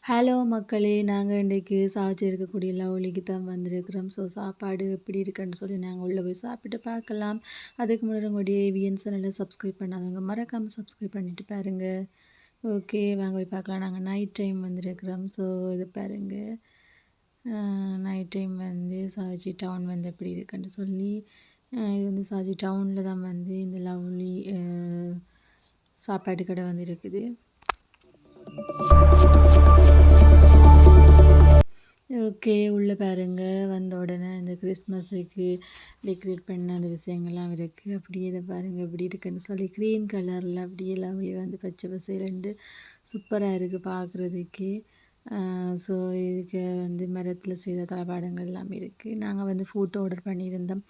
Hello மக்களே! நாங்க இன்றைக்கு இருக்கக்கூடிய லவ்லிக்கு தான் வந்திருக்கிறோம். ஸோ சாப்பாடு எப்படி இருக்குன்னு சொல்லி நாங்கள் உள்ளே போய் சாப்பிட்டு பார்க்கலாம். அதுக்கு முன்னாடி உங்களுடைய ஏவிஎன் சேனலை சப்ஸ்கிரைப் பண்ணாதவங்க மறக்காமல் சப்ஸ்கிரைப் பண்ணிட்டு பாருங்க. ஓகே வாங்க போய் பார்க்கலாம். நாங்கள் நைட் டைம் வந்திருக்கிறோம். ஸோ இது பாருங்க. நைட் டைம் வந்து சாவச்சி டவுன் வந்து எப்படி இருக்குன்னு சொல்லி இது வந்து சாவச்சி டவுனில் தான் வந்து இந்த லவ்லி சாப்பாடு கடை வந்து இருக்குது. ஓகே உள்ளே பாருங்க வந்த உடனே இந்த கிறிஸ்மஸுக்கு டெக்கரேட் பண்ண அந்த விஷயங்கள்லாம் இருக்குது. அப்படியே இதை பாருங்கள் எப்படி இருக்குன்னு சொல்லி க்ரீன் கலரில் அப்படியே லவ்லி வந்து பச்சை பசேலண்டு சூப்பராக இருக்குது பார்க்குறதுக்கு. ஸோ இதுக்கு வந்து மரத்தில் செய்த தளபாடங்கள் எல்லாமே இருக்குது. நாங்கள் வந்து ஃபுட் ஆர்டர் பண்ணியிருந்தோம்.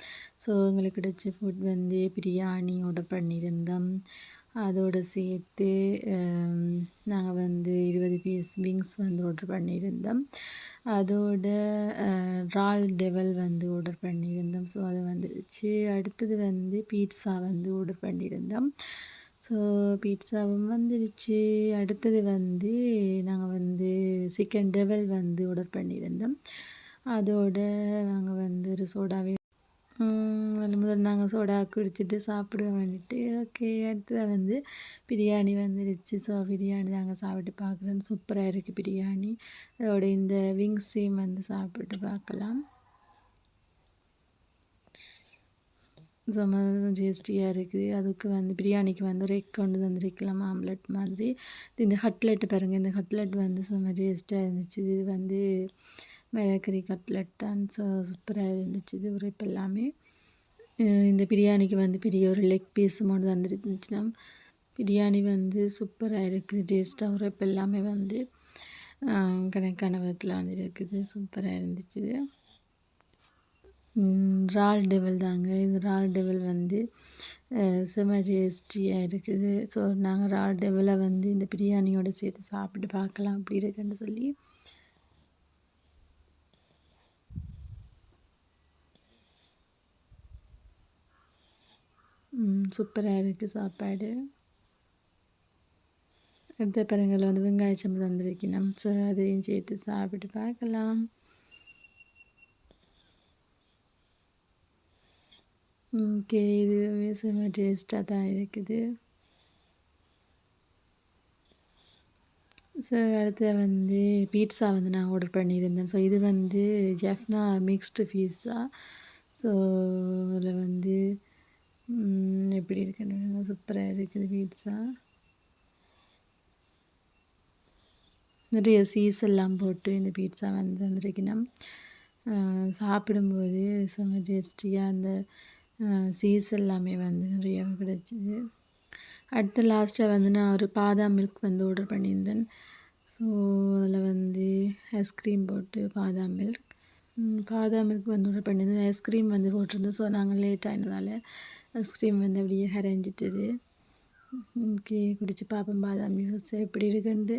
ஸோ எங்களுக்கு கிடைச்ச ஃபுட் வந்து பிரியாணி ஆர்டர் பண்ணியிருந்தோம். அதோடு சேர்த்து நாங்கள் வந்து 20 பீஸ் விங்ஸ் வந்து ஆர்டர் பண்ணியிருந்தோம். அதோட ரால் டெவல் வந்து ஆர்டர் பண்ணியிருந்தோம். ஸோ அது வந்துடுச்சு. அடுத்தது வந்து பீட்சா வந்து ஆர்டர் பண்ணியிருந்தோம். ஸோ பீட்சாவும் வந்துடுச்சு. அடுத்தது வந்து நாங்கள் வந்து சிக்கன் டெவல் வந்து ஆர்டர் பண்ணியிருந்தோம். அதோட நாங்கள் வந்து ஒரு சோடாவே முதல்ல நாங்கள் சோடா குடிச்சிட்டு சாப்பிட வேண்டிட்டு ஓகே அடுத்தது வந்து பிரியாணி வந்துடுச்சு. ஸோ பிரியாணி நாங்கள் சாப்பிட்டு பார்க்குறோம். சூப்பராக இருக்குது பிரியாணி. அதோட இந்த விங்ஸையும் வந்து சாப்பிட்டு பார்க்கலாம். செம்ம டேஸ்டியாக இருக்குது. அதுக்கு வந்து பிரியாணிக்கு வந்து ஒரு எக் கொண்டு வந்துருக்கலாம் ஆம்லெட் மாதிரி. இந்த கட்லெட்டு பாருங்கள். இந்த கட்லெட் வந்து செம்ம டேஸ்ட்டாக இருந்துச்சு. இது வந்து மிளகறி கட்லெட் தான். ஸோ சூப்பராக இருந்துச்சு இது உரைப்பு எல்லாமே. இந்த பிரியாணிக்கு வந்து பெரிய ஒரு லெக் பீஸ் மட்டும் வந்துருந்துச்சுன்னா பிரியாணி வந்து சூப்பராக இருக்குது. டேஸ்ட்டாக உரைப்பு எல்லாமே வந்து கணக்கான விதத்தில் வந்து இருக்குது. சூப்பராக இருந்துச்சு. ரால் டெவல் தாங்க. இது ரால் டெவல் வந்து செம்ம டேஸ்டியாக இருக்குது. ஸோ நாங்கள் ரால் டெவலை வந்து இந்த பிரியாணியோடு சேர்த்து சாப்பிட்டு பார்க்கலாம் அப்படி இருக்குன்னு சொல்லி. சூப்பராக இருக்குது சாப்பாடு. அடுத்த பாருங்கள் வந்து வெங்காயம் தந்திருக்கணும். ஸோ அதையும் சேர்த்து சாப்பிட்டு பார்க்கலாம். ஓகே இதுவே செம்ம டேஸ்ட்டாக தான் இருக்குது. ஸோ அடுத்து வந்து பீட்சா வந்து நான் ஆர்டர் பண்ணியிருந்தேன். ஸோ இது வந்து ஜெஃப்னா மிக்ஸ்டு பீட்சா. ஸோ அதில் வந்து எப்படி இருக்குன்னு சூப்பராக இருக்குது பீட்சா. நிறைய சீஸ் எல்லாம் போட்டு இந்த பீட்சா வந்து வந்திருக்கணும். சாப்பிடும்போது செம்ம டேஸ்டியாக அந்த சீஸ் எல்லாமே வந்து நிறைய கிடச்சிது. அடுத்து லாஸ்ட்டாக வந்து நான் ஒரு பாதாம் மில்க் வந்து ஆர்டர் பண்ணியிருந்தேன். ஸோ அதில் வந்து ஐஸ்கிரீம் போட்டு பாதாம் மில்க் வந்து ஆர்டர் பண்ணியிருந்தேன். ஐஸ்கிரீம் வந்து போட்டிருந்தேன். ஸோ நாங்கள் லேட் ஆகினதால் ஐஸ்கிரீம் வந்து அப்படியே அரைஞ்சிட்டுது. ஓகே குடிச்சு பார்ப்போம் பாதாம் மில்க் எப்படி இருக்குன்ட்டு.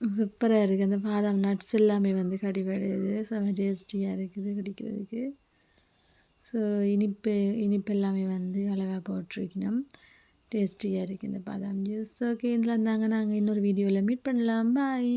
சூப்பராக இருக்குது. அந்த பாதாம் நட்ஸ் எல்லாமே வந்து கடிபடுது. செம்ம டேஸ்டியாக இருக்குது குடிக்கிறதுக்கு. ஸோ இனிப்பு எல்லாமே வந்து அளவாக போட்டிருக்கணும். டேஸ்டியாக இருக்குது இந்த பாதாம் ஜூஸ். ஓகே இதில் இருந்தாங்க நாங்கள் இன்னொரு வீடியோவில் மீட் பண்ணலாம். பாய்.